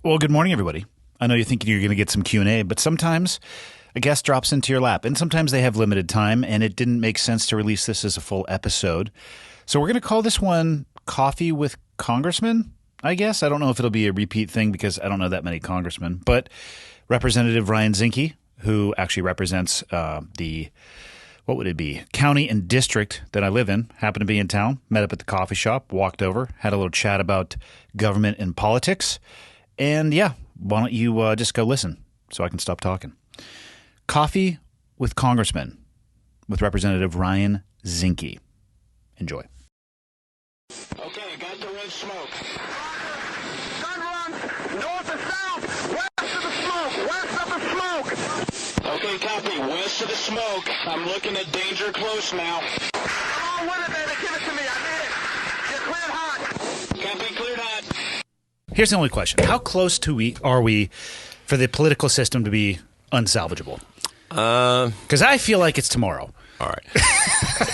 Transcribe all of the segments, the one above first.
Well, good morning, everybody. I know you're thinking you're going to get some Q&A, but sometimes a guest drops into your lap, and sometimes they have limited time, and it didn't make sense to release this as a full episode. So we're going to call this one Coffee with Congressman, I guess. I don't know if it'll be a repeat thing because I don't know that many congressmen, but Representative Ryan Zinke, who actually represents county and district that I live in, happened to be in town, met up at the coffee shop, walked over, had a little chat about government and politics. And yeah, why don't you just go listen so I can stop talking. Coffee with Congressman with Representative Ryan Zinke. Enjoy. Okay, got the red smoke. Gun run, north and south, west of the smoke, west of the smoke. Okay, copy, west of the smoke. I'm looking at danger close now. Come on with it, baby, give it to me, I need it. You're cleared hot. Copy, cleared hot. Here's the only question. How close are we for the political system to be unsalvageable? Because I feel like it's tomorrow. All right.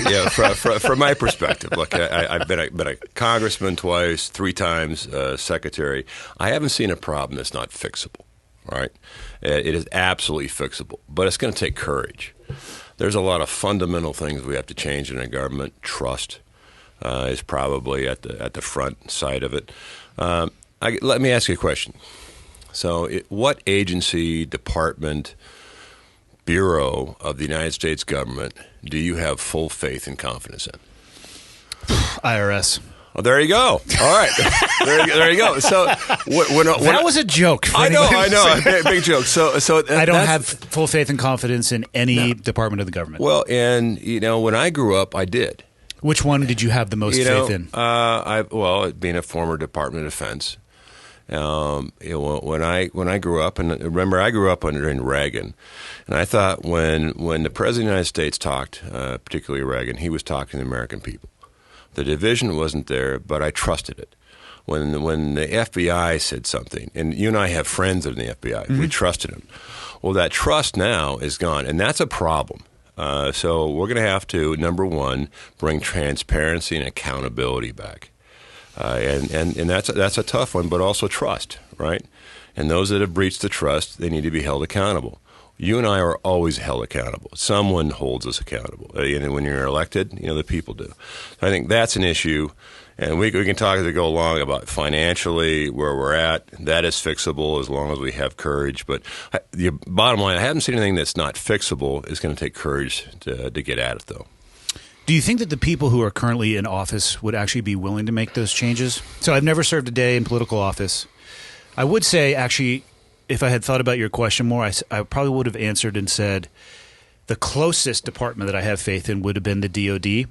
Yeah, from my perspective, look, I've been a congressman twice, 3 times secretary. I haven't seen a problem that's not fixable, all right? It is absolutely fixable, but it's going to take courage. There's a lot of fundamental things we have to change in our government. Trust is probably at the front side of it. Let me ask you a question. So what agency, department, bureau of the United States government do you have full faith and confidence in? IRS. Oh, there you go. All right. there you go. So that was a joke. I know. Big joke. So I don't have full faith and confidence in any department of the government. Well, and when I grew up, I did. Which one did you have the most faith in? Being a former Department of Defense. When I grew up, and remember, I grew up under Reagan, and I thought when the President of the United States talked, particularly Reagan, he was talking to the American people. The division wasn't there, but I trusted it. When the FBI said something, and you and I have friends in the FBI, we trusted them. Well, that trust now is gone, and that's a problem. So we're going to have to, number one, bring transparency and accountability back. And that's a tough one, but also trust, right? And those that have breached the trust, they need to be held accountable. You and I are always held accountable. Someone holds us accountable. And when you're elected, the people do. So I think that's an issue. And we can talk as we go along about financially where we're at. That is fixable as long as we have courage. But the bottom line, I haven't seen anything that's not fixable. It's going to take courage to get at it, though. Do you think that the people who are currently in office would actually be willing to make those changes? So I've never served a day in political office. I would say, actually, if I had thought about your question more, I probably would have answered and said the closest department that I have faith in would have been the DOD.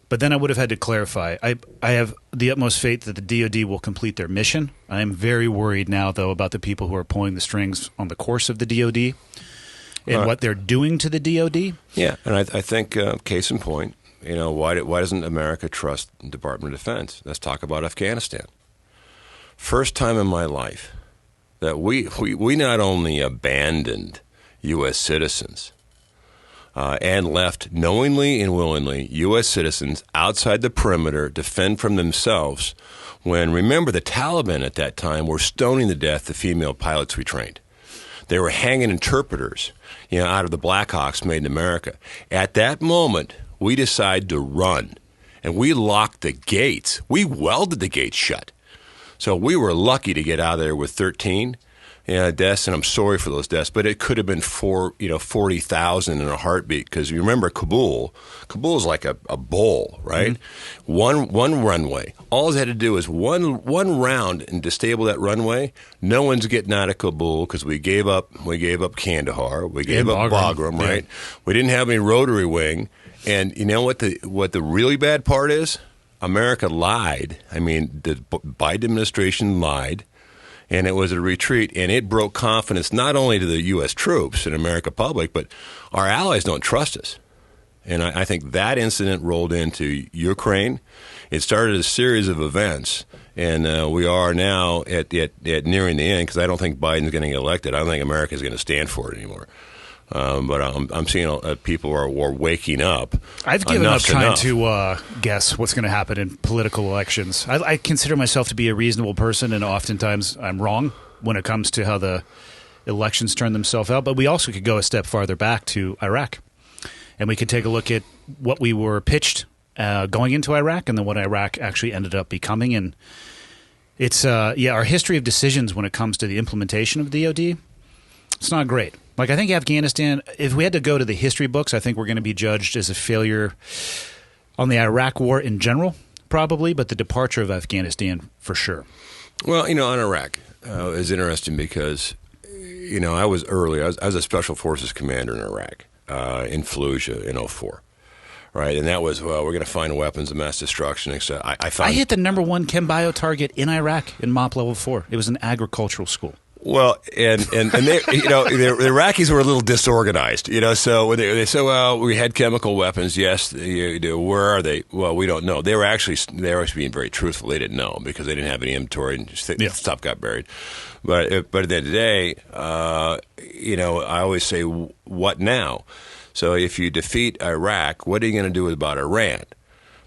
But then I would have had to clarify. I have the utmost faith that the DOD will complete their mission. I am very worried now, though, about the people who are pulling the strings on the course of the DOD and what they're doing to the DOD. Yeah, and I think, case in point, why doesn't America trust the Department of Defense? Let's talk about Afghanistan. First time in my life that we not only abandoned U.S. citizens and left knowingly and willingly U.S. citizens outside the perimeter defend from themselves when, remember, the Taliban at that time were stoning to death the female pilots we trained. They were hanging interpreters, out of the Blackhawks made in America. At that moment, we decided to run, and we locked the gates. We welded the gates shut. So we were lucky to get out of there with 13 deaths, and I'm sorry for those deaths, but it could have been 40,000 in a heartbeat, because you remember Kabul. Kabul is like a bowl, right? Mm-hmm. One runway. All they had to do is one round and disable that runway. No one's getting out of Kabul because we gave up Kandahar. We gave up Bagram, right? Yeah. We didn't have any rotary wing. And you know what the really bad part is? America lied. I mean, the Biden administration lied, and it was a retreat, and it broke confidence not only to the U.S. troops and American public, but our allies don't trust us. And I think that incident rolled into Ukraine. It started a series of events, and we are now at nearing the end, because I don't think Biden's going to get elected. I don't think America's going to stand for it anymore. But I'm seeing people are waking up. I've given up trying to guess what's going to happen in political elections. I consider myself to be a reasonable person, and oftentimes I'm wrong. when it comes to how the elections turn themselves out. But we also could go a step farther back to Iraq, and we could take a look at what we were pitched going into Iraq and then what Iraq actually ended up becoming. And it's our history of decisions when it comes to the implementation of DoD, it's not great. Like, I think Afghanistan, if we had to go to the history books, I think we're going to be judged as a failure on the Iraq war in general, probably, but the departure of Afghanistan for sure. Well, on Iraq is interesting because, I was a Special Forces commander in Iraq in Fallujah in 2004. Right, and that was, we're going to find weapons of mass destruction. I hit the number one chem bio target in Iraq in MOP Level 4. It was an agricultural school. Well, and they, the Iraqis were a little disorganized, so when they said, well, we had chemical weapons, yes, where are they? Well, we don't know. They were actually being very truthful. They didn't know because they didn't have any inventory and stuff got buried. But at the end of the day, I always say, what now? So if you defeat Iraq, what are you going to do about Iran?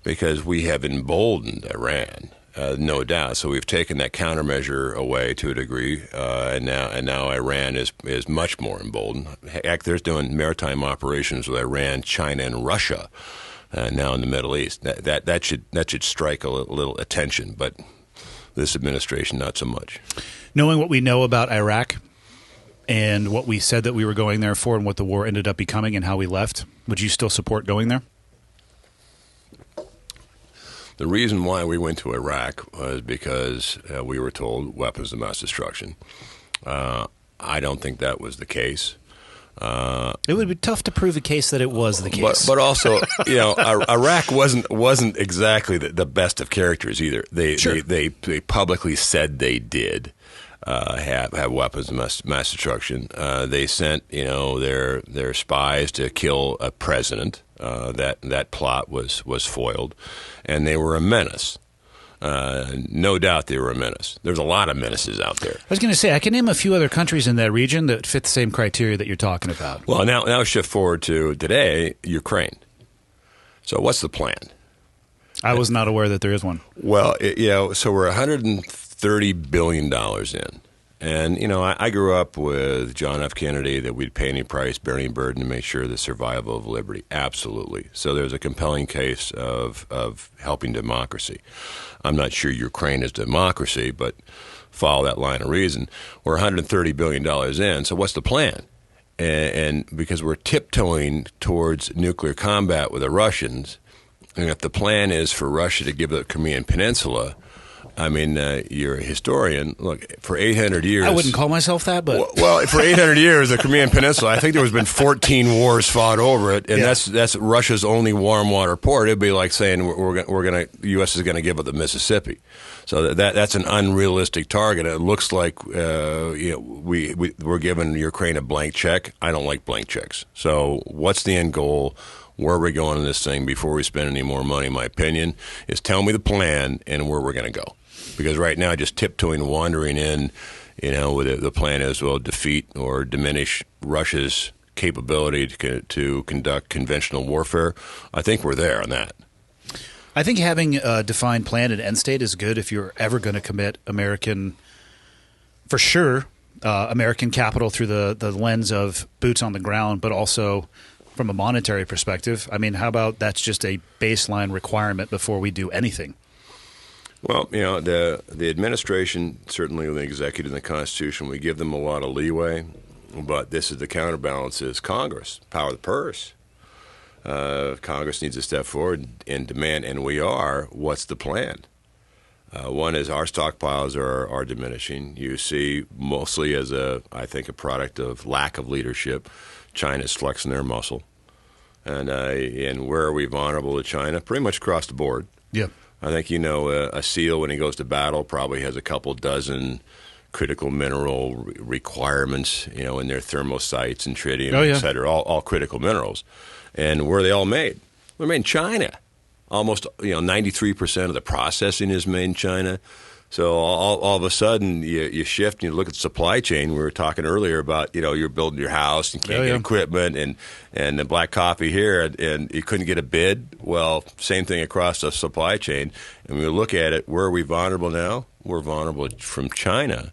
Because we have emboldened Iran, no doubt. So we've taken that countermeasure away to a degree, and now Iran is much more emboldened. Heck, they're doing maritime operations with Iran, China, and Russia now in the Middle East. That should strike a little attention, but this administration not so much. Knowing what we know about Iraq and what we said that we were going there for and what the war ended up becoming and how we left, would you still support going there? The reason why we went to Iraq was because we were told weapons of mass destruction. I don't think that was the case. It would be tough to prove a case that it was the case. But also, Iraq wasn't exactly the best of characters either. They publicly said they did. Have weapons of mass destruction. They sent, their spies to kill a president. That plot was foiled, and they were a menace. No doubt they were a menace. There's a lot of menaces out there. I was going to say, I can name a few other countries in that region that fit the same criteria that you're talking about. Well, now shift forward to today, Ukraine. So what's the plan? I was not aware that there is one. Well, so we're $130 billion in. And, I grew up with John F. Kennedy that we'd pay any price, bear any burden to make sure the survival of liberty. Absolutely. So there's a compelling case of helping democracy. I'm not sure Ukraine is democracy, but follow that line of reason. We're $130 billion in. So what's the plan? And because we're tiptoeing towards nuclear combat with the Russians, and if the plan is for Russia to give up the Crimean Peninsula, I mean, you're a historian. Look, for 800 years... I wouldn't call myself that, but... Well, for 800 years, the Crimean Peninsula, I think there has been 14 wars fought over it, and that's Russia's only warm water port. It'd be like saying the U.S. is going to give up the Mississippi. So that's an unrealistic target. It looks like we're giving Ukraine a blank check. I don't like blank checks. So what's the end goal? Where are we going in this thing before we spend any more money, in my opinion, is tell me the plan and where we're going to go. Because right now, just tiptoeing, wandering in, the plan is, defeat or diminish Russia's capability to conduct conventional warfare. I think we're there on that. I think having a defined plan and end state is good if you're ever going to commit American capital through the lens of boots on the ground, but also from a monetary perspective. I mean, how about that's just a baseline requirement before we do anything? Well, the administration, certainly the executive and the Constitution, we give them a lot of leeway, but this is the counterbalance is Congress, power of the purse. Congress needs to step forward and demand, and we are, what's the plan? One is our stockpiles are diminishing. You see, mostly as I think a product of lack of leadership, China's flexing their muscle. And where are we vulnerable to China? Pretty much across the board. Yeah. I think, a SEAL, when he goes to battle, probably has a couple dozen critical mineral requirements, in their thermosites and tritium, et cetera, all critical minerals. And where are they all made? They're made in China. Almost, 93% of the processing is made in China. So all of a sudden you shift and you look at the supply chain. We were talking earlier about, you're building your house and can't get equipment and the black coffee here and you couldn't get a bid. Well, same thing across the supply chain. And when we look at it, where are we vulnerable now? We're vulnerable from China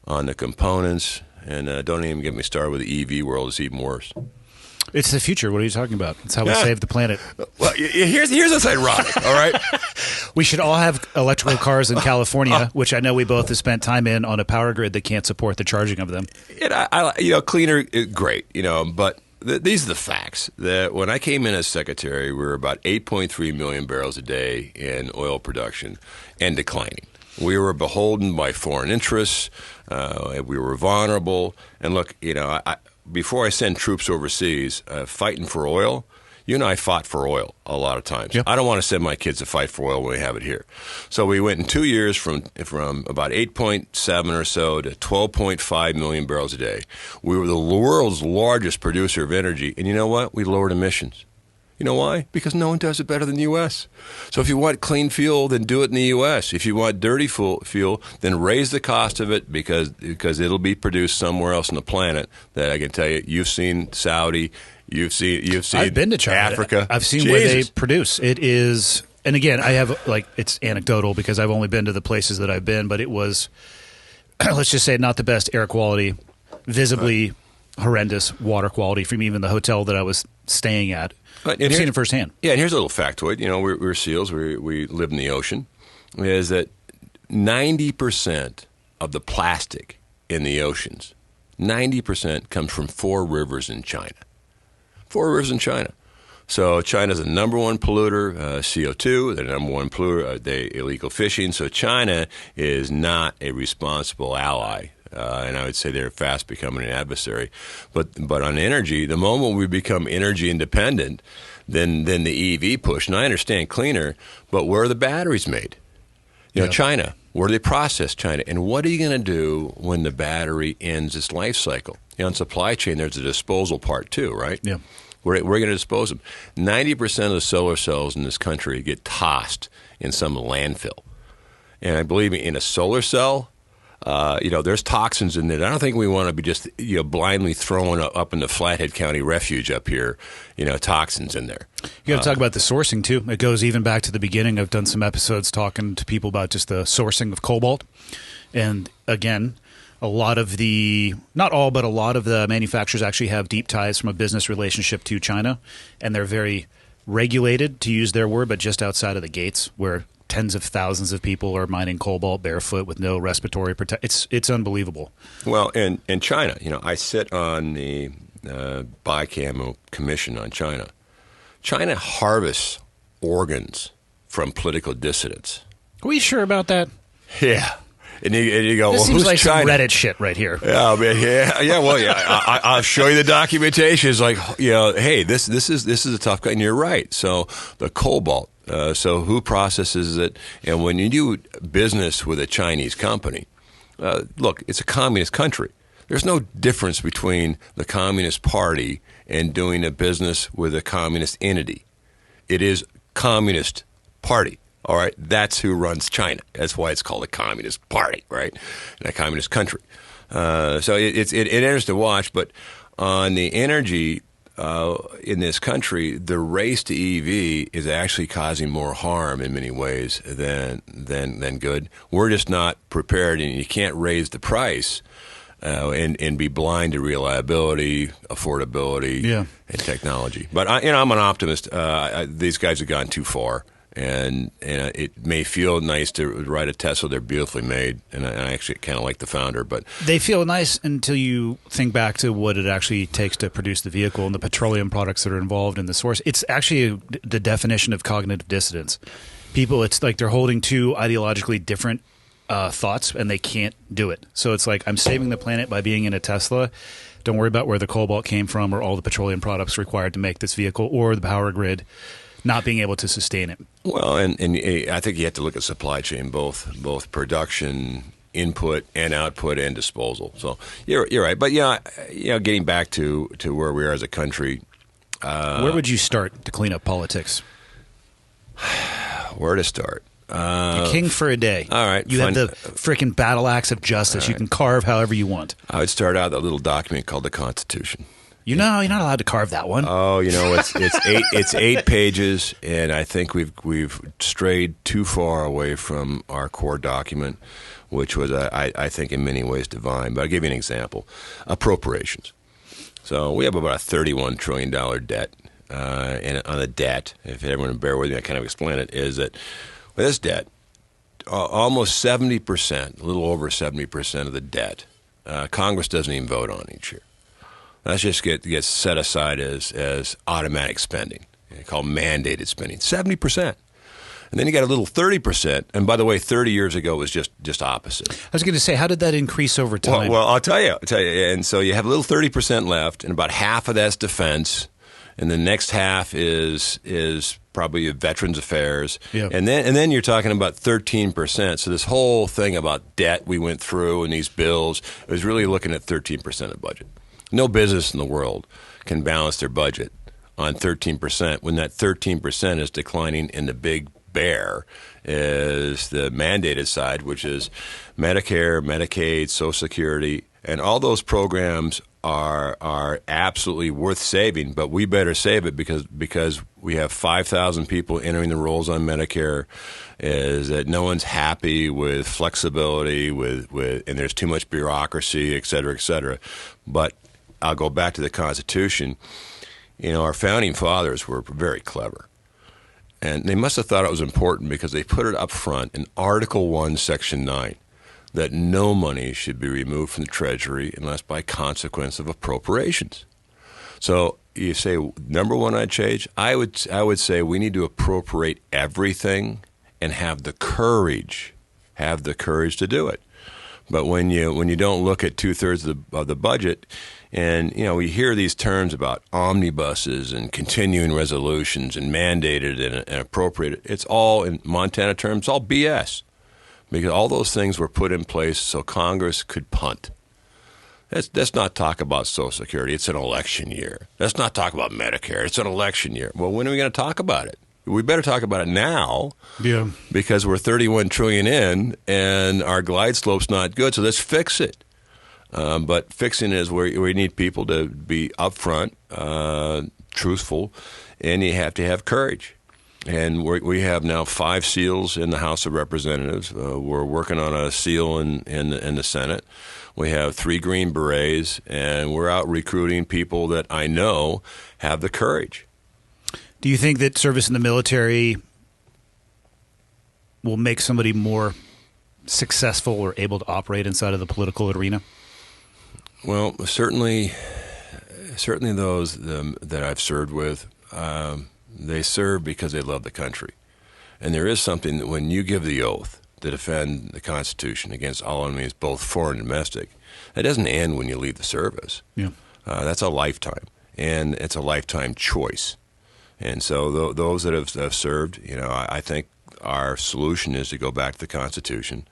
on the components, and don't even get me started with the EV world. It's even worse. It's the future. What are you talking about? It's how we save the planet. Well, here's what's ironic, all right? We should all have electrical cars in California, which I know we both have spent time in, on a power grid that can't support the charging of them. And cleaner is great, but these are the facts. That when I came in as secretary, we were about 8.3 million barrels a day in oil production and declining. We were beholden by foreign interests. We were vulnerable. And look, before I send troops overseas fighting for oil, you and I fought for oil a lot of times. Yep. I don't want to send my kids to fight for oil when we have it here. So we went in 2 years from about 8.7 or so to 12.5 million barrels a day. We were the world's largest producer of energy. And you know what? We lowered emissions. You know why? Because no one does it better than the U.S. So if you want clean fuel, then do it in the U.S. If you want dirty fuel, then raise the cost of it because it'll be produced somewhere else on the planet. That I can tell you, you've seen Saudi, you've seen. I've been to China, Africa. I've seen where they produce. It is, and again, I have it's anecdotal because I've only been to the places that I've been, but it was, let's just say, not the best air quality, visibly horrendous water quality from even the hotel that I was staying at. I've seen it firsthand. Yeah, and here's a little factoid. We're SEALs. We live in the ocean. Is that 90% of the plastic in the oceans, 90% comes from 4 rivers in China. 4 rivers in China. So China's the number one polluter, CO2. They're the number one polluter, illegal fishing. So China is not a responsible ally. And I would say they're fast becoming an adversary. But on energy, the moment we become energy independent, then the EV push. And I understand cleaner, but where are the batteries made? China. Where do they process? China. And what are you going to do when the battery ends its life cycle? In supply chain, there's a disposal part too, right? Yeah. We're going to dispose them. 90% of the solar cells in this country get tossed in some landfill. And I believe in a solar cell, there's toxins in there. I don't think we want to be just blindly throwing up in the Flathead County Refuge up here, toxins in there. You got to talk about the sourcing too. It goes even back to the beginning. I've done some episodes talking to people about just the sourcing of cobalt. And again, not all, but a lot of the manufacturers actually have deep ties from a business relationship to China. And they're very regulated, to use their word, but just outside of the gates where tens of thousands of people are mining cobalt barefoot with no respiratory protection. It's unbelievable. Well, and China, I sit on the Bicamo Commission on China. China harvests organs from political dissidents. Are we sure about that? Yeah. And you go, this well, seems who's like China? some Reddit shit right here. Yeah, man, yeah. Well, yeah. I'll show you the documentation. It's like, hey, this is a tough guy, and you're right. So the cobalt. So who processes it? And when you do business with a Chinese company, look, it's a communist country. There's no difference between the Communist Party and doing a business with a communist entity. It is Communist Party. All right, that's who runs China. That's why it's called a Communist Party, right? In a communist country. So it enters to watch. But on the energy in this country, the race to EV is actually causing more harm in many ways than good. We're just not prepared, and you can't raise the price and be blind to reliability, affordability, and technology. But I'm an optimist. These guys have gone too far. And it may feel nice to ride a Tesla. They're beautifully made, and I actually kind of like the founder. But they feel nice until you think back to what it actually takes to produce the vehicle and the petroleum products that are involved in the source. It's actually the definition of cognitive dissonance. People, it's like they're holding two ideologically different thoughts, and they can't do it. So it's like, I'm saving the planet by being in a Tesla. Don't worry about where the cobalt came from or all the petroleum products required to make this vehicle or the power grid not being able to sustain it. Well, and I think you have to look at supply chain, both production, input and output, and disposal. So you're right. But getting back to where we are as a country. Where would you start to clean up politics? Where to start? King for a day. All right. You have the freaking battle axe of justice. Right. You can carve however you want. I would start out with a little document called the Constitution. You're not allowed to carve that one. Oh, it's 8 pages, and I think we've strayed too far away from our core document. which was, I think, in many ways divine. But I'll give you an example. Appropriations. So we have about a $31 trillion debt. And on the debt, if everyone will bear with me, I kind of explain it, is that with this debt, almost 70%, a little over 70% of the debt, Congress doesn't even vote on each year. That's just gets set aside as automatic spending, called mandated spending, 70%. And then you got a little 30%. And by the way, 30 years ago was just opposite. I was going to say, how did that increase over time? Well, I'll tell you. And so you have a little 30% left, and about half of that's defense, and the next half is probably Veterans Affairs, yeah. and then you're talking about 13%. So this whole thing about debt we went through and these bills was really looking at 13% of the budget. No business in the world can balance their budget on 13% when that 13% is declining, and the big bear is the mandated side, which is Medicare, Medicaid, Social Security, and all those programs are absolutely worth saving, but we better save it because we have 5,000 people entering the rolls on Medicare, is that no one's happy with flexibility, and there's too much bureaucracy, et cetera, et cetera. But I'll go back to the Constitution. Our founding fathers were very clever. And they must have thought it was important because they put it up front in Article 1, Section 9, that no money should be removed from the Treasury unless by consequence of appropriations. So you say, number one, I'd change. I would say we need to appropriate everything and have the courage to do it. But when you don't look at 2/3 of the budget, and we hear these terms about omnibuses and continuing resolutions and mandated and appropriated, it's all in Montana terms, it's all BS, because all those things were put in place so Congress could punt. Let's not talk about Social Security. It's an election year. Let's not talk about Medicare. It's an election year. Well, when are we going to talk about it? We better talk about it now, yeah, because we're $31 trillion in, and our glide slope's not good. So let's fix it. But fixing is where we need people to be upfront, truthful, and you have to have courage. And we have now 5 SEALs in the House of Representatives. We're working on a SEAL in the Senate. We have 3 Green Berets, and we're out recruiting people that I know have the courage. Do you think that service in the military will make somebody more successful or able to operate inside of the political arena? Well, certainly those that I've served with, they serve because they love the country. And there is something that when you give the oath to defend the Constitution against all enemies, both foreign and domestic, that doesn't end when you leave the service. Yeah. That's a lifetime, and it's a lifetime choice. And so those that have served, I think our solution is to go back to the Constitution,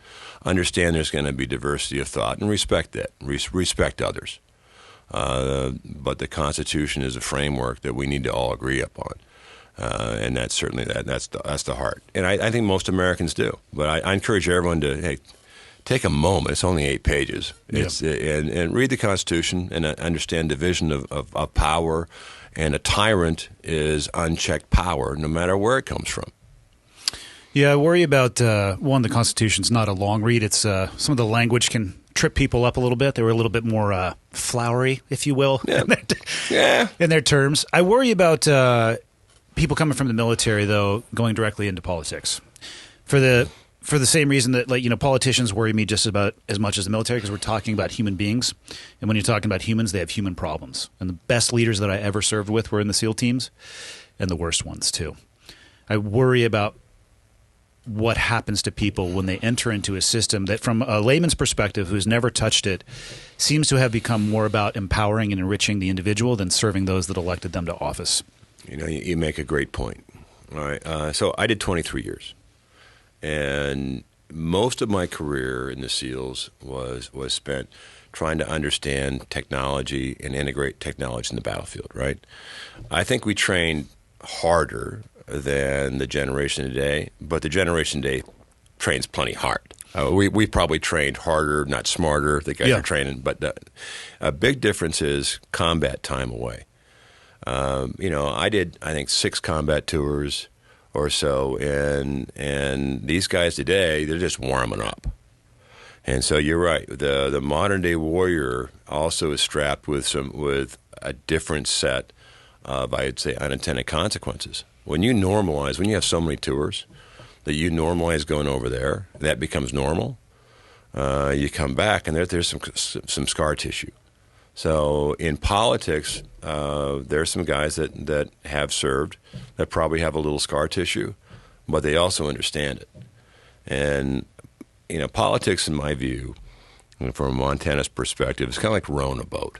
understand there's going to be diversity of thought, and respect that, respect others. But the Constitution is a framework that we need to all agree upon. And that's certainly that's the heart. And I think most Americans do. But I encourage everyone to, take a moment. It's only 8 pages. Yeah. And read the Constitution and understand division of power. And a tyrant is unchecked power, no matter where it comes from. Yeah, I worry about, one, the Constitution's not a long read. It's some of the language can trip people up a little bit. They were a little bit more flowery, if you will, in their terms. I worry about people coming from the military, though, going directly into politics. For the same reason that, politicians worry me just about as much as the military, because we're talking about human beings. And when you're talking about humans, they have human problems. And the best leaders that I ever served with were in the SEAL teams, and the worst ones, too. I worry about what happens to people when they enter into a system that, from a layman's perspective who's never touched it, seems to have become more about empowering and enriching the individual than serving those that elected them to office. You make a great point. All right. So I did 23 years. And most of my career in the SEALs was spent trying to understand technology and integrate technology in the battlefield, right? I think we trained harder than the generation today, but the generation today trains plenty hard. We probably trained harder, not smarter. The guys are training, but a big difference is combat time away. I did, I think, 6 combat tours or so, and these guys today, they're just warming up. And so you're right. The modern day warrior also is strapped with a different set of, I'd say, unintended consequences. When you have so many tours that you normalize going over there, that becomes normal. You come back and there's some scar tissue. So in politics, there's some guys that have served that probably have a little scar tissue, but they also understand it. And politics, in my view, from Montana's perspective, is kind of like rowing a boat.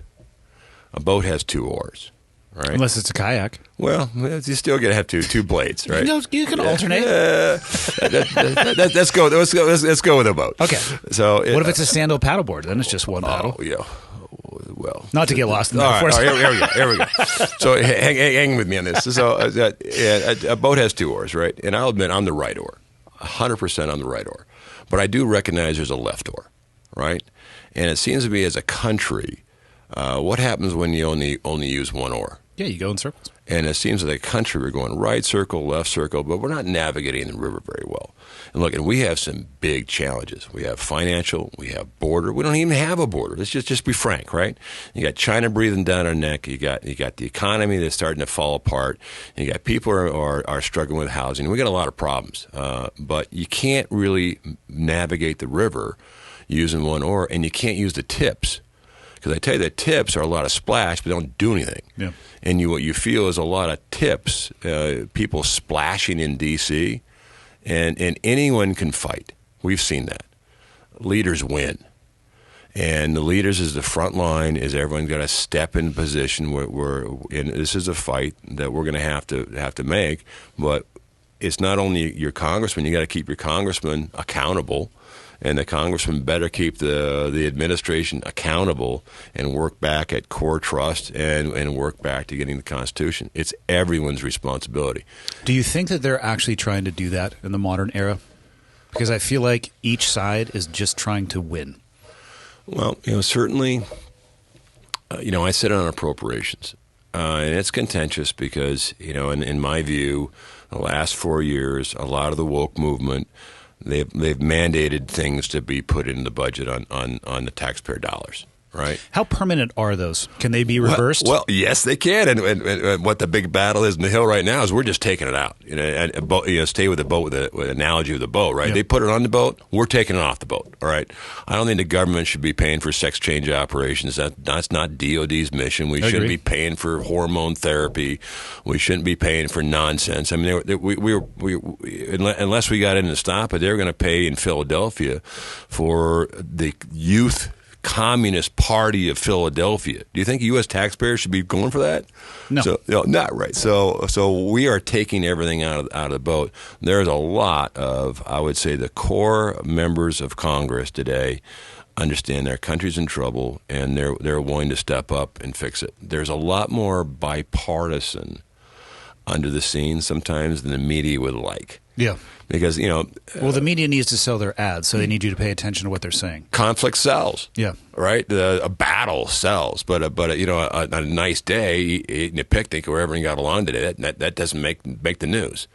A boat has 2 oars, right? Unless it's a kayak. Well, you still got to have two blades, right? You can alternate. Let's go with a boat. Okay. So what if it's a stand-up paddleboard? Then it's just one paddle. Oh, yeah. Well, not to get lost in all that. Right, here we go. So hang with me on this. So a boat has 2 oars, right? And I'll admit I'm the right oar, 100% on the right oar. But I do recognize there's a left oar, right? And it seems to be, as a country, what happens when you only use one oar? Yeah, you go in circles. And it seems like a country, we're going right circle, left circle, but we're not navigating the river very well. And look, and we have some big challenges. We have financial, we have border. We don't even have a border. Let's just be frank, right? You got China breathing down our neck. You got the economy that's starting to fall apart. You got people are struggling with housing. We got a lot of problems. But you can't really navigate the river using one oar, and you can't use the tips. Because I tell you, the tips are a lot of splash, but they don't do anything. Yeah. And what you feel is a lot of tips, people splashing in D.C., and anyone can fight. We've seen that. Leaders win. And the leaders is the front line, is everyone's got to step in position and this is a fight that we're going to have to make, but it's not only your congressman, you got to keep your congressman accountable. And the congressman better keep the administration accountable and work back at core trust and work back to getting the Constitution. It's everyone's responsibility. Do you think that they're actually trying to do that in the modern era? Because I feel like each side is just trying to win. Well, certainly, I sit on appropriations. And it's contentious because, in my view, the last 4 years, a lot of the woke movement, they've mandated things to be put in the budget on the taxpayer dollars, right? How permanent are those? Can they be reversed? Well, yes, they can. And what the big battle is in the Hill right now is we're just taking it out. Stay with the boat with the analogy of the boat, right? Yep. They put it on the boat, we're taking it off the boat, all right? I don't think the government should be paying for sex change operations. That's not DOD's mission. We shouldn't be paying for hormone therapy. We shouldn't be paying for nonsense. I mean, unless we got in to stop it, they're going to pay in Philadelphia for the youth Communist Party of Philadelphia. Do you think U.S. taxpayers should be going for that? No. Not right. So we are taking everything out of the boat. There's a lot of, I would say, the core members of Congress today understand their country's in trouble, and they're willing to step up and fix it. There's a lot more bipartisan under the scenes sometimes than the media would like. Yeah. Because, well, the media needs to sell their ads, so they need you to pay attention to what they're saying. Conflict sells. Yeah. Right? A battle sells. But a nice day, eating a picnic or wherever you got along today, that doesn't make the news.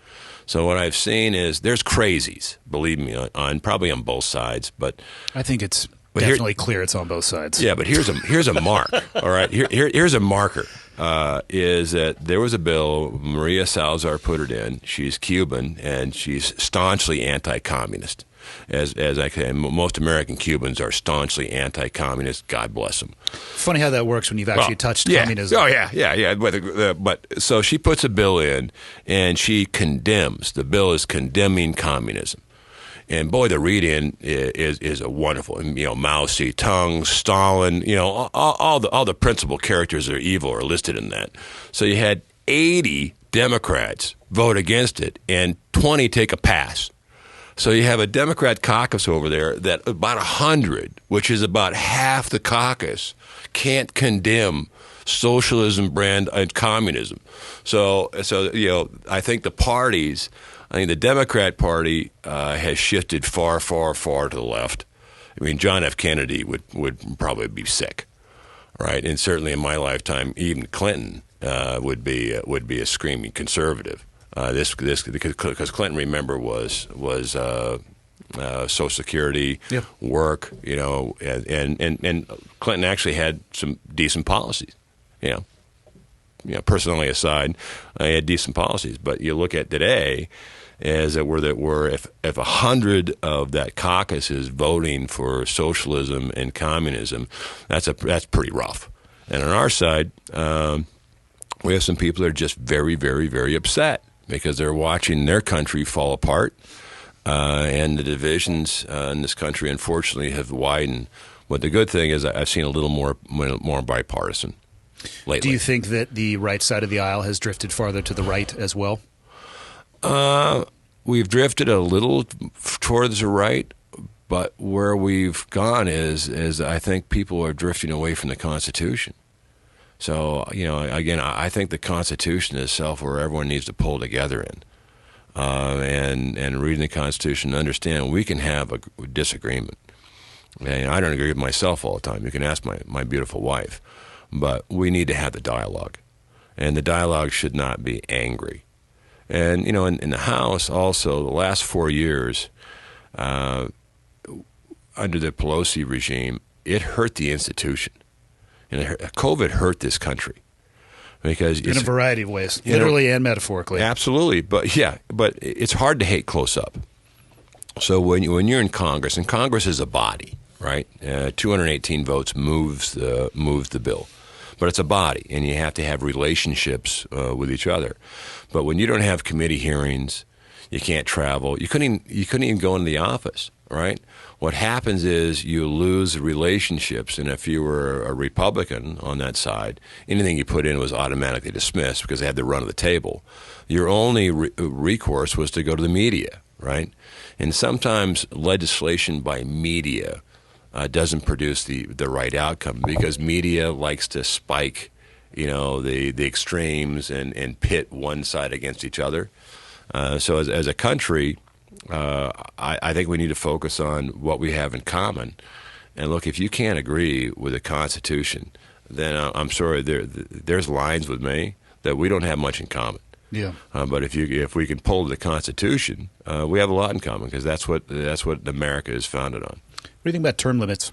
So what I've seen is there's crazies, believe me, probably on both sides. But I think it's definitely clear it's on both sides. Yeah, but here's a mark. All right? Here's a marker. Is that there was a bill, Maria Salazar put it in. She's Cuban, and she's staunchly anti-communist. As I say, most American Cubans are staunchly anti-communist. God bless them. Funny how that works when you've actually touched communism. Oh, yeah. But so she puts a bill in, and she condemns. The bill is condemning communism. And boy, the read-in is a wonderful. Mao Zedong, Stalin. All the principal characters that are evil are listed in that. So you had 80 Democrats vote against it, and 20 take a pass. So you have a Democrat caucus over there that about 100, which is about half the caucus, can't condemn socialism, brand, and communism. So I think the parties. I think the Democrat Party has shifted far, far, far to the left. I mean, John F. Kennedy would probably be sick, right? And certainly in my lifetime, even Clinton would be a screaming conservative. Because Clinton, remember, was Social Security, Yep. work, and Clinton actually had some decent policies, personally aside, he had decent policies. But you look at today, as it were if 100 of that caucus is voting for socialism and communism, that's pretty rough. And on our side, we have some people that are just very, very, very upset because they're watching their country fall apart, and the divisions in this country, unfortunately, have widened. But the good thing is I've seen a little more bipartisan lately. Do you think that the right side of the aisle has drifted farther to the right as well? We've drifted a little towards the right, but where we've gone is I think people are drifting away from the Constitution. So, again, I think the Constitution itself where everyone needs to pull together in. And reading the Constitution, understand we can have a disagreement. And I don't agree with myself all the time. You can ask my beautiful wife. But we need to have the dialogue. And the dialogue should not be angry. And, in the House also, the last 4 years, under the Pelosi regime, it hurt the institution. COVID hurt this country. Because in a variety of ways, literally and metaphorically. Absolutely. But it's hard to hate close up. So when you're in Congress, and Congress is a body, right? 218 votes moves the bill. But it's a body, and you have to have relationships with each other. But when you don't have committee hearings, you can't travel. You couldn't even go into the office, right? What happens is you lose relationships, and if you were a Republican on that side, anything you put in was automatically dismissed because they had the run of the table. Your only recourse was to go to the media, right? And sometimes legislation by media doesn't produce the right outcome because media likes to spike, the extremes and pit one side against each other. So as a country, I think we need to focus on what we have in common. And look, if you can't agree with the Constitution, then I'm sorry, there's lines with me that we don't have much in common. Yeah. But if we can pull the Constitution, we have a lot in common because that's what America is founded on. What do you think about term limits?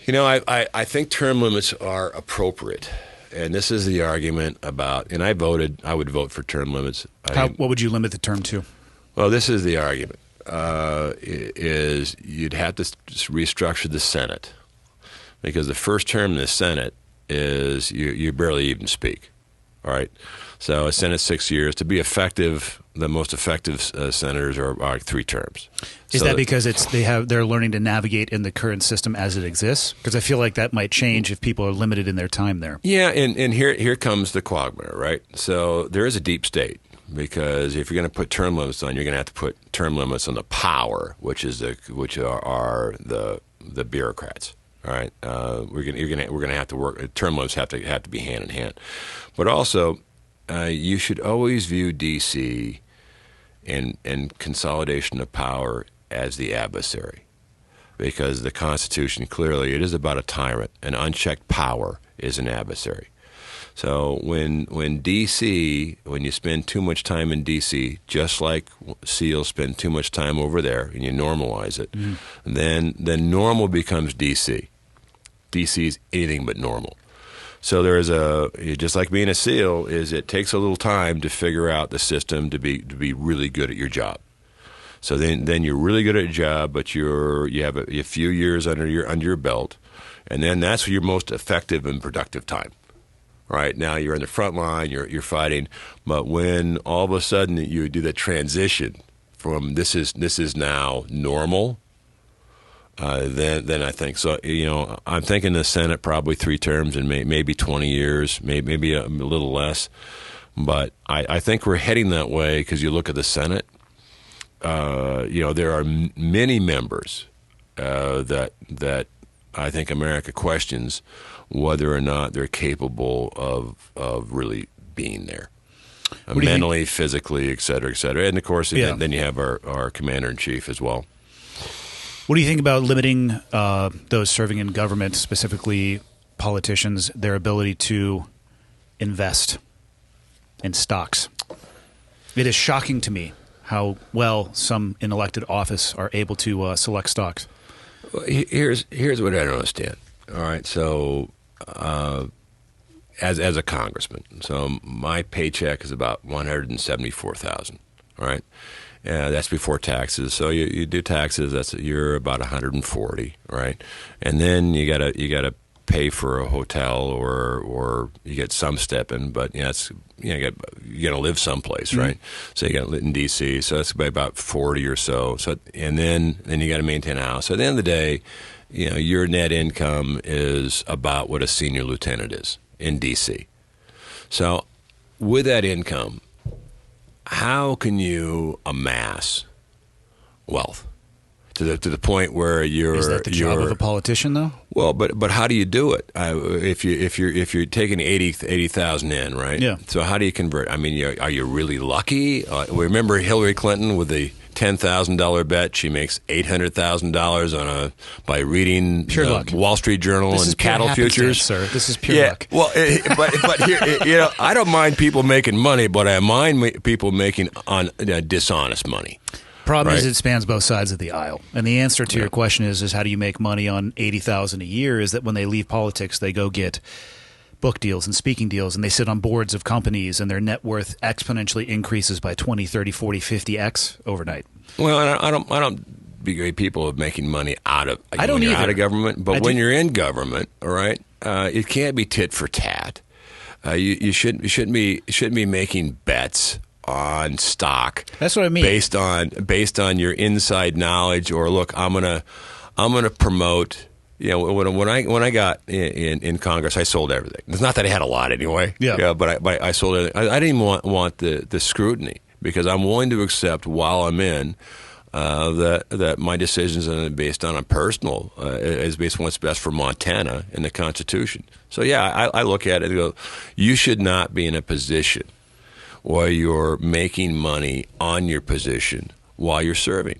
I think term limits are appropriate. And this is the argument about, and I would vote for term limits. What would you limit the term to? Well, this is the argument, is you'd have to restructure the Senate because the first term in the Senate is you barely even speak, all right? So a Senate 6 years. To be effective, the most effective senators are 3 terms. Is that because they're learning to navigate in the current system as it exists? Because I feel like that might change if people are limited in their time there. Yeah, and here comes the quagmire, right? So there is a deep state. Because if you're going to put term limits on, you're going to have to put term limits on the power, which are the bureaucrats. All right, we're going to have to work. Term limits have to be hand in hand, but also you should always view D.C. and consolidation of power as the adversary, because the Constitution clearly it is about a tyrant. An unchecked power is an adversary. So when D.C., when you spend too much time in D.C., just like SEALs spend too much time over there, and you normalize it, then normal becomes D.C. D.C. is anything but normal. So there's just like being a SEAL, it takes a little time to figure out the system to be really good at your job. So then you're really good at your job, but you have a few years under your belt, and then that's your most effective and productive time. Right now, you're in the front line, you're fighting, but when all of a sudden you do that transition from this is now normal, then I think so. I'm thinking the Senate probably 3 terms and maybe 20 years, maybe a little less, but I think we're heading that way because you look at the Senate. There are many members that I think America questions whether or not they're capable of really being there, mentally, physically, et cetera, et cetera. And, of course, then you have our commander-in-chief as well. What do you think about limiting those serving in government, specifically politicians, their ability to invest in stocks? It is shocking to me how well some in elected office are able to select stocks. Well, here's what I don't understand. All right, so as a congressman, so my paycheck is about $174,000. All right, that's before taxes. So you do taxes. You're about 140. Right, and then you gotta pay for a hotel or you get some stipend, but it's you gotta live someplace, right? So you got to live in D.C. So that's about 40 or so. So and then you got to maintain a house. So at the end of the day, your net income is about what a senior lieutenant is in D.C. So with that income, how can you amass wealth to the point where you're? Is that the job of a politician, though? Well, but how do you do it? If you're taking 80,000 in, right? Yeah. So how do you convert? I mean, are you really lucky? Remember Hillary Clinton with the $10,000 bet? She makes $800,000 by reading Wall Street Journal and cattle futures. Sir, this is pure luck. Well, but here, I don't mind people making money, but I mind people making dishonest money. Problem is, it spans both sides of the aisle, and the answer to your question is how do you make money on $80,000 a year? Is that when they leave politics, they go get book deals and speaking deals, and they sit on boards of companies, and their net worth exponentially increases by 20, 30, 40, 50x overnight. Well, I don't begrade people of making money out of government, but when you're in government, all right, it can't be tit for tat. You shouldn't be making bets on stock. That's what I mean. Based on your inside knowledge, or look, I'm gonna promote. When I got in Congress, I sold everything. It's not that I had a lot anyway. Yeah. But I sold it. I didn't want the scrutiny, because I'm willing to accept while I'm in that my decisions are based on a personal is based on what's best for Montana and the Constitution. So I look at it and go, you should not be in a position where you're making money on your position while you're serving.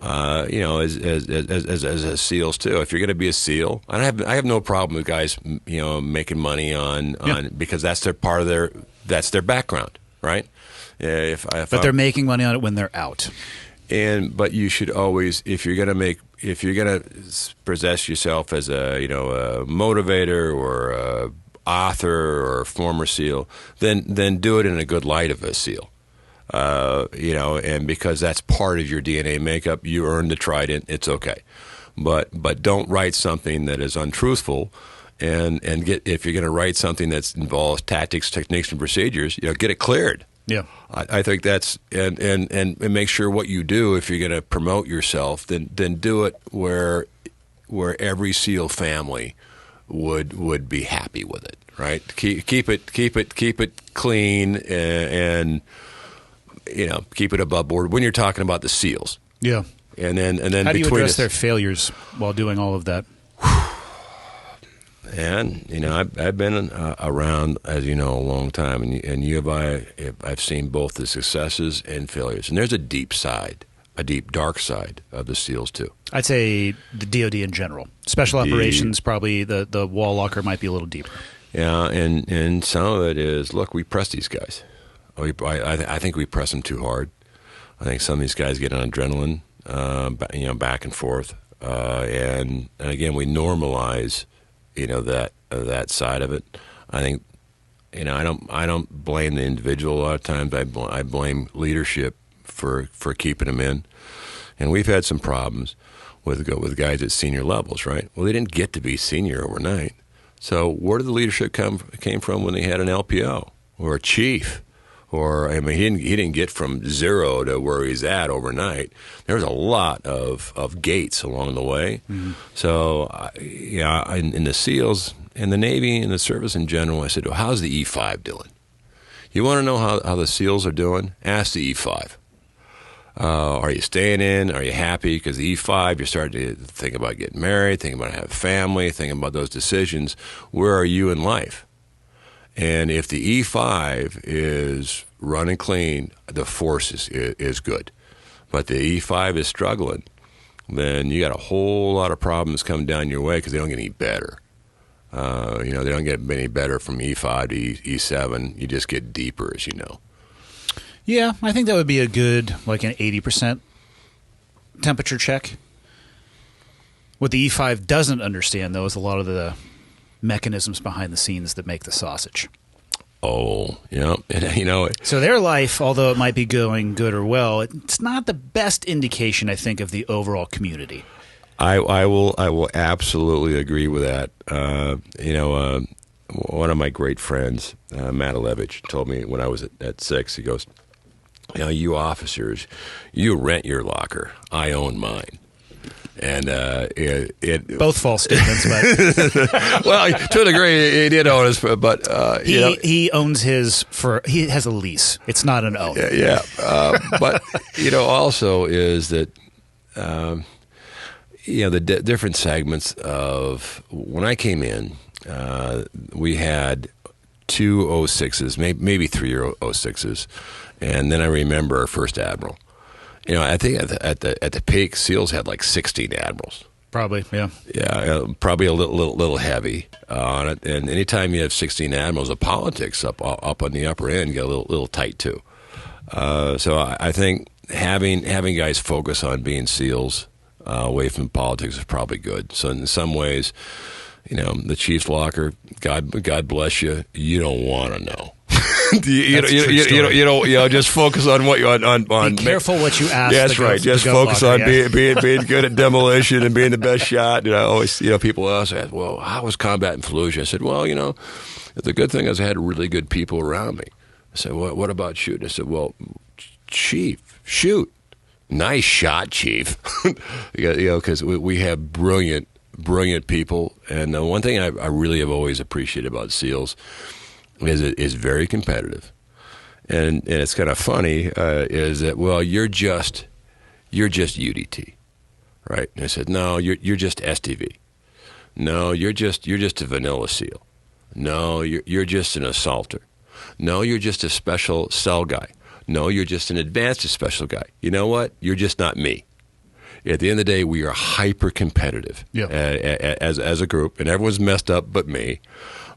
As a SEALs too. If you're going to be a SEAL, I have no problem with guys, making money on because that's their part of their background, right? But they're making money on it when they're out. But you should always, if you're going to possess yourself as a motivator or a author or a former SEAL, then do it in a good light of a SEAL. And because that's part of your DNA makeup, you earned the trident. It's okay, but don't write something that is untruthful, and if you're going to write something that involves tactics, techniques, and procedures, get it cleared. Yeah, I think that's and make sure what you do, if you're going to promote yourself, then do it where every SEAL family would be happy with it, right? Keep it clean and keep it above board when you're talking about the SEALs. Yeah. And then how do you address their failures while doing all of that? And I've been around, as you know, a long time, and I've seen both the successes and failures. And there's a deep dark side of the SEALs too. I'd say the DoD in general. Special operations, probably the wall locker might be a little deeper. Yeah, and some of it is, look, we press these guys. I think we press them too hard. I think some of these guys get on adrenaline, back and forth, and again we normalize, that side of it. I think, I don't blame the individual a lot of times. I blame leadership for keeping them in, and we've had some problems with guys at senior levels, right? Well, they didn't get to be senior overnight. So where did the leadership came from when they had an LPO or a chief? Or, he didn't get from zero to where he's at overnight. There was a lot of gates along the way. Mm-hmm. So, in the SEALs and the Navy and the service in general, I said, well, how's the E5 doing? You want to know how the SEALs are doing? Ask the E5. Are you staying in? Are you happy? Because the E5, you're starting to think about getting married, thinking about having a family, thinking about those decisions. Where are you in life? And if the E5 is running clean, the force is good. But the E5 is struggling, then you got a whole lot of problems coming down your way because they don't get any better. They don't get any better from E5 to E7. You just get deeper, as you know. Yeah, I think that would be a good, like an 80% temperature check. What the E5 doesn't understand, though, is a lot of the mechanisms behind the scenes that make the sausage. Oh, yeah. And, So their life, although it might be going good or well, it's not the best indication, I think, of the overall community. I will absolutely agree with that. One of my great friends, Matt Alevich, told me when I was at 6, he goes, you officers, you rent your locker. I own mine. And it both false statements, but well, to a degree, he did own his, but he owns his he has a lease. It's not an own. Yeah, but also is that the different segments of when I came in, we had 2 06s, maybe 3 06s, and then I remember our first admiral. I think at the peak, SEALs had like 16 admirals. Probably, yeah. Yeah, probably a little heavy on it. And anytime you have 16 admirals, the politics up on the upper end get a little tight too. So I think having guys focus on being SEALs away from politics is probably good. So in some ways, the chief's locker, God bless you. You don't want to know. Just focus on what you on. Be careful what you ask. That's right. Just focus on being good at demolition and being the best shot. Always, people ask, well, how was combat in Fallujah? I said, well, the good thing is I had really good people around me. I said, well, what about shooting? I said, well, Chief, shoot. Nice shot, Chief. Because we have brilliant people. And the one thing I really have always appreciated about SEALs is it is very competitive, and it's kind of funny. Is that you're just UDT, right? And I said, no, you're just STV. No, you're just a vanilla SEAL. No, you're just an assaulter. No, you're just a special cell guy. No, you're just an advanced special guy. You know what? You're just not me. At the end of the day, we are hyper competitive as a group, and everyone's messed up but me.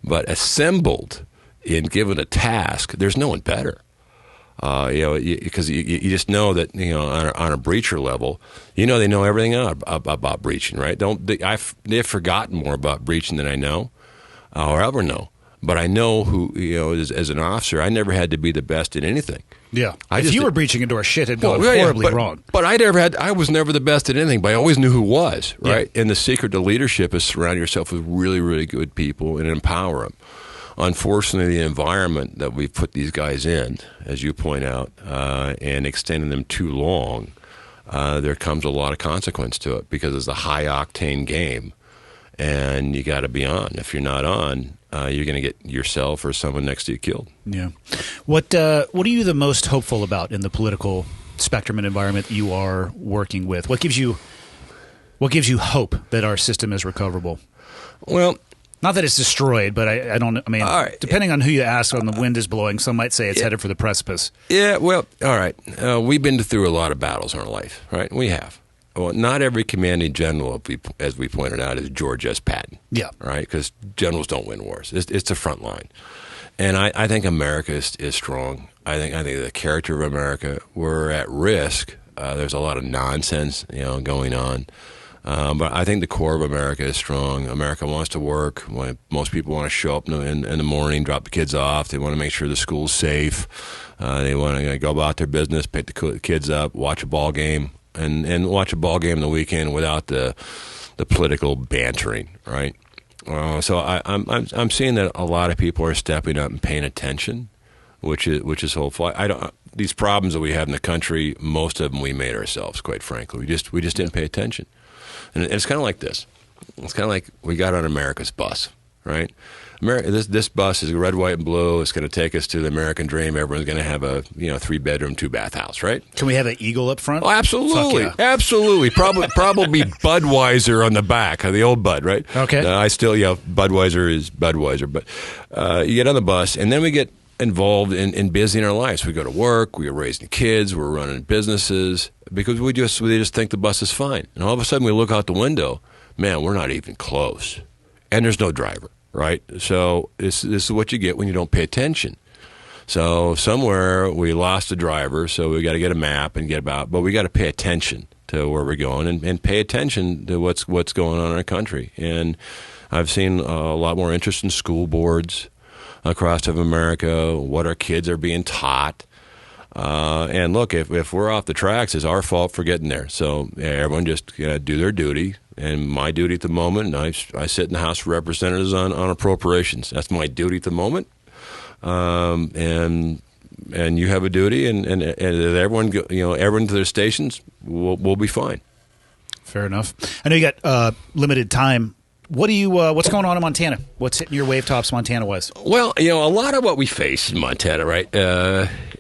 But assembled in given a task, there's no one better. Because you just know that on a breacher level, they know everything about breaching, right? They've forgotten more about breaching than I know or ever know. But I know who as an officer, I never had to be the best in anything. Yeah, if you were breaching a door, shit had gone horribly wrong. But I was never the best at anything. But I always knew who was, right? Yeah. And the secret to leadership is surround yourself with really, really good people and empower them. Unfortunately, the environment that we've put these guys in, as you point out, and extending them too long, there comes a lot of consequence to it because it's a high-octane game, and you got to be on. If you're not on, you're going to get yourself or someone next to you killed. Yeah. What are you the most hopeful about in the political spectrum and environment that you are working with? What gives you hope that our system is recoverable? Well, not that it's destroyed, but I don't. I mean, right. Depending on who you ask when the wind is blowing, some might say it's headed for the precipice. Yeah, well, all right. We've been through a lot of battles in our life, right? We have. Well, not every commanding general, as we pointed out, is George S. Patton. Yeah. Right? Because generals don't win wars. It's the front line. And I think America is strong. I think the character of America, we're at risk. There's a lot of nonsense, going on. But I think the core of America is strong. America wants to work. Most people want to show up in the morning, drop the kids off. They want to make sure the school's safe. They want to go about their business, pick the kids up, watch a ball game, and watch a ball game on the weekend without the political bantering, right? So I'm seeing that a lot of people are stepping up and paying attention, which is hopeful. These problems that we have in the country, most of them we made ourselves, quite frankly. We just didn't pay attention. And it's kind of like this. It's kind of like we got on America's bus, right? This bus is red, white, and blue. It's going to take us to the American dream. Everyone's going to have a 3-bedroom, 2-bath house, right? Can we have an eagle up front? Oh, absolutely, Fuck yeah. Absolutely. Probably Budweiser on the back, the old Bud, right? Okay. Budweiser is Budweiser, but you get on the bus, and then we get involved in busy in our lives. We go to work, we're raising kids, we're running businesses, because we just think the bus is fine. And all of a sudden we look out the window, man, we're not even close. And there's no driver, right? So this is what you get when you don't pay attention. So somewhere we lost a driver, so we got to get a map and get about. But we got to pay attention to where we're going and pay attention to what's going on in our country. And I've seen a lot more interest in school boards across of America, what our kids are being taught. And look, if we're off the tracks, it's our fault for getting there. So everyone just do their duty. And my duty at the moment, I sit in the House of Representatives on appropriations. That's my duty at the moment. And you have a duty, and everyone everyone to their stations, we'll be fine. Fair enough. I know you got limited time. What's going on in Montana? What's hitting your wave tops Montana-wise? Well, a lot of what we face in Montana, right,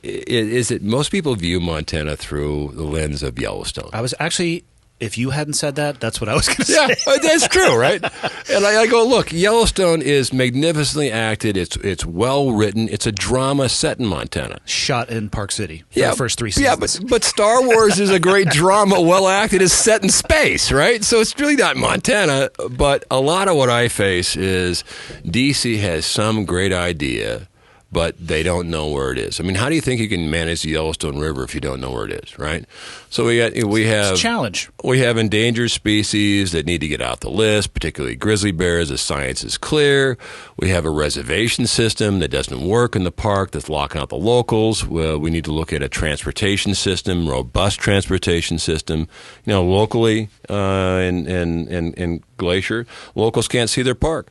is that most people view Montana through the lens of Yellowstone. I was actually, if you hadn't said that, that's what I was going to say. Yeah, that's true, right? And I go, look, Yellowstone is magnificently acted. It's well written. It's a drama set in Montana. Shot in Park City for the first 3 seasons. Yeah, but Star Wars is a great drama, well acted. It's set in space, right? So it's really not Montana. But a lot of what I face is D.C. has some great idea, but they don't know where it is. I mean, how do you think you can manage the Yellowstone River if you don't know where it is, right? So we have it's a challenge. We have endangered species that need to get off the list, particularly grizzly bears. The science is clear. We have a reservation system that doesn't work in the park that's locking out the locals. We need to look at a transportation system, robust transportation system. Locally in Glacier, locals can't see their park.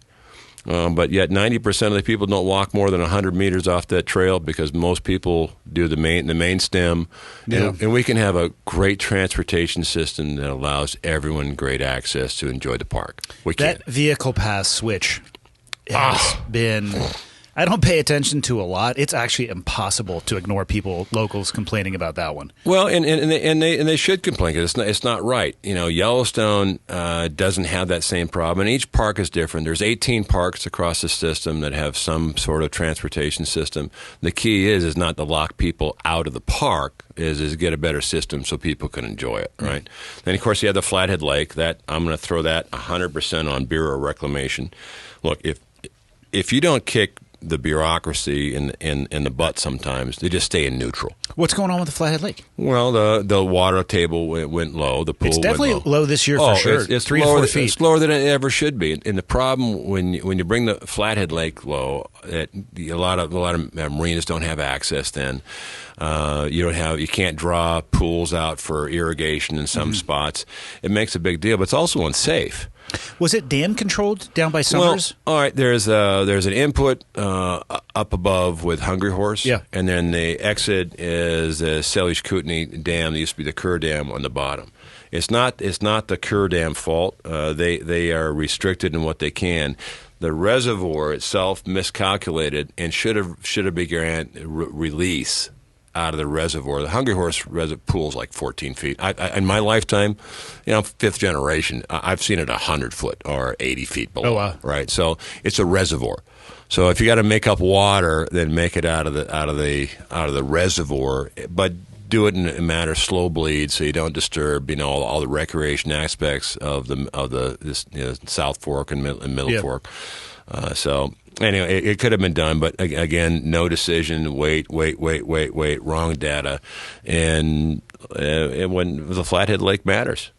But yet 90% of the people don't walk more than 100 meters off that trail because most people do the main stem. Yeah. And we can have a great transportation system that allows everyone great access to enjoy the park. We can. That vehicle pass switch has been... I don't pay attention to a lot. It's actually impossible to ignore locals complaining about that one. Well, and they should complain because it's not right. Yellowstone doesn't have that same problem, and each park is different. There's 18 parks across the system that have some sort of transportation system. The key is not to lock people out of the park. Is get a better system so people can enjoy it, right? Mm-hmm. Then of course you have the Flathead Lake. That I'm going to throw that 100% on Bureau of Reclamation. Look, if you don't kick the bureaucracy in the butt sometimes, they just stay in neutral. What's going on with the Flathead Lake? Well, the water table went low. The pool it's definitely went low. Low this year for sure. It's 3 to 4 feet. It's lower than it ever should be. And the problem when you bring the Flathead Lake low, a lot of marinas don't have access. Then you can't draw pools out for irrigation in some spots. It makes a big deal, but it's also unsafe. Was it dam controlled down by Summers? Well, all right. There's an input up above with Hungry Horse, and then the exit is the Salish Kootenai Dam. That used to be the Kerr Dam on the bottom. It's not the Kerr Dam fault. They are restricted in what they can. The reservoir itself miscalculated and should have began release out of the reservoir. The Hungry Horse pool is like 14 feet. In my lifetime, fifth generation, I've seen it 100 foot or 80 feet below. Oh, wow. Right? So it's a reservoir. So if you got to make up water, then make it out of the reservoir, but do it in a manner of slow bleed, so you don't disturb all the recreation aspects of this South Fork and Middle Fork. So anyway, it could have been done, but again, no decision. Wait, wrong data, and when the Flathead Lake matters.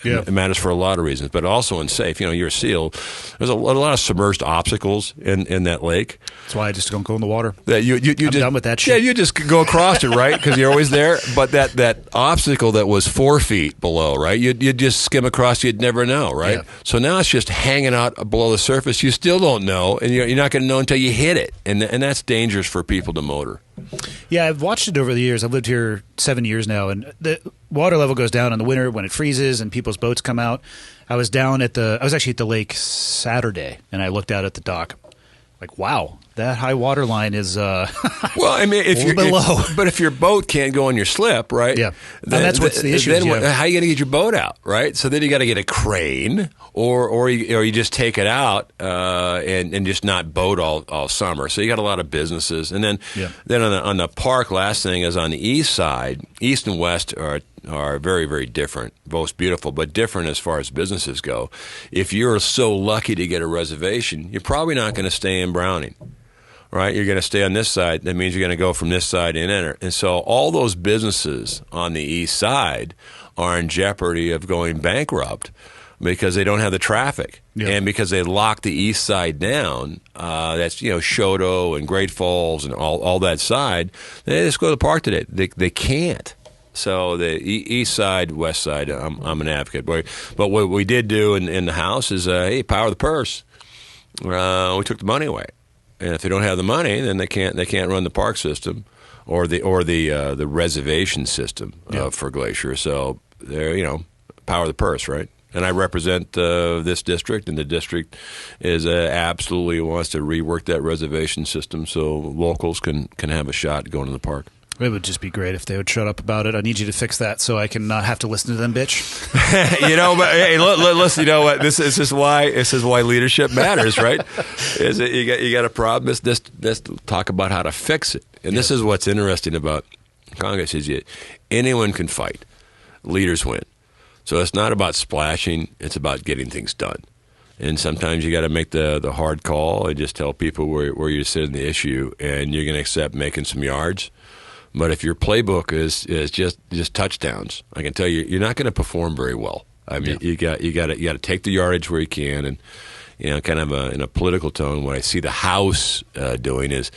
Yeah. It matters for a lot of reasons, but also unsafe. You're a SEAL. There's a lot of submerged obstacles in that lake. That's why I just don't go in the water. That I'm just done with that shit. Yeah, you just go across it, right? Because you're always there. But that obstacle that was 4 feet below, right? You'd just skim across. You'd never know, right? Yeah. So now it's just hanging out below the surface. You still don't know, and you're not going to know until you hit it, and that's dangerous for people to motor. Yeah, I've watched it over the years. I've lived here 7 years now, and the water level goes down in the winter when it freezes and people's boats come out. I was actually at the lake Saturday, and I looked out at the dock. Like, wow, that high water line is well, I mean, low. But if your boat can't go on your slip, right? Yeah, and that's what's the issue. Then how are you going to get your boat out, right? So then you got to get a crane, or you just take it out and just not boat all summer. So you got a lot of businesses, and then on the park. Last thing is on the east side. East and west are very, very different. Both beautiful, but different as far as businesses go. If you're so lucky to get a reservation, you're probably not going to stay in Browning. right? You're going to stay on this side. That means you're going to go from this side and enter. And so all those businesses on the east side are in jeopardy of going bankrupt because they don't have the traffic. Yeah. And because they lock the east side down, that's, Shoto and Great Falls and all that side, they just go to the park today. They can't. So the east side, west side, I'm an advocate. But what we did do in the House is, hey, power the purse. We took the money away. And if they don't have the money, then they can't run the park system or the reservation system for Glacier. So they're power the purse, right? And I represent this district, and the district is absolutely wants to rework that reservation system so locals can have a shot going to the park. It would just be great if they would shut up about it. I need you to fix that so I can not have to listen to them, bitch. But hey, listen. You know what? This is why leadership matters, right? Is it you got a problem? Let's talk about how to fix it. And this is what's interesting about Congress is anyone can fight. Leaders win. So it's not about splashing. It's about getting things done. And sometimes you got to make the hard call and just tell people where you sit in the issue, and you're going to accept making some yards. But if your playbook is just touchdowns, I can tell you're not going to perform very well. I mean, you got to take the yardage where you can, and kind of in a political tone. What I see the House doing is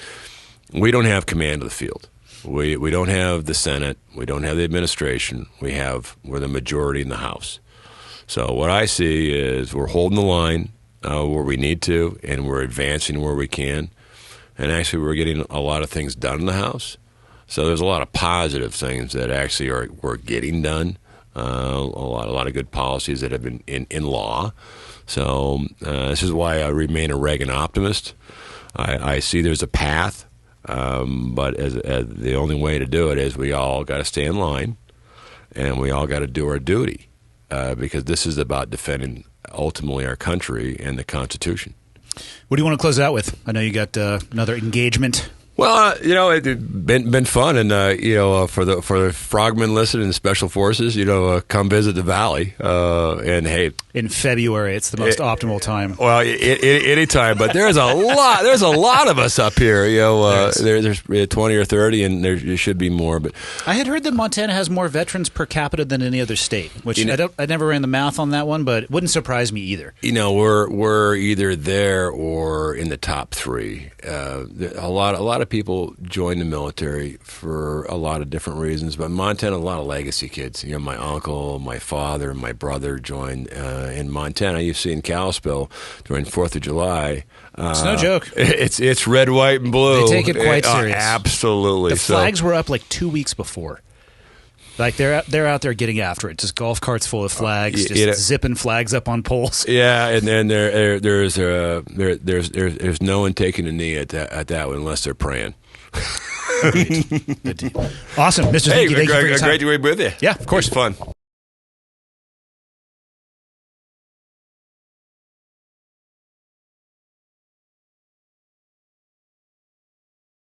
we don't have command of the field. We don't have the Senate. We don't have the administration. We're the majority in the House. So what I see is we're holding the line where we need to, and we're advancing where we can. And actually, we're getting a lot of things done in the House. So there's a lot of positive things that actually we're getting done. A lot of good policies that have been in law. So this is why I remain a Reagan optimist. I see there's a path, but as the only way to do it is we all got to stay in line, and we all got to do our duty, because this is about defending ultimately our country and the Constitution. What do you want to close out with? I know you got another engagement. Well, it's been fun, and for the frogmen listening in Special Forces, come visit the Valley, and hey, in February, it's the most optimal time. Well, any time, but there's a lot of us up here. There's 20 or 30, and there should be more. But I had heard that Montana has more veterans per capita than any other state, which I never ran the math on that one, but it wouldn't surprise me either. We're either there or in the top three. A lot of people join the military for a lot of different reasons, but Montana, a lot of legacy kids. My uncle, my father, my brother joined in Montana. You see in Kalispell during 4th of July. It's no joke. It's red, white, and blue. They take it quite serious. Absolutely. The flags were up like 2 weeks before. Like they're out there getting after it. Just golf carts full of flags, just zipping flags up on poles. Yeah, and then there's no one taking a knee at that one unless they're praying. Good deal. Awesome, Mr. Zinke. Thank you for your time. Great to be with you. Yeah, of course. It's fun.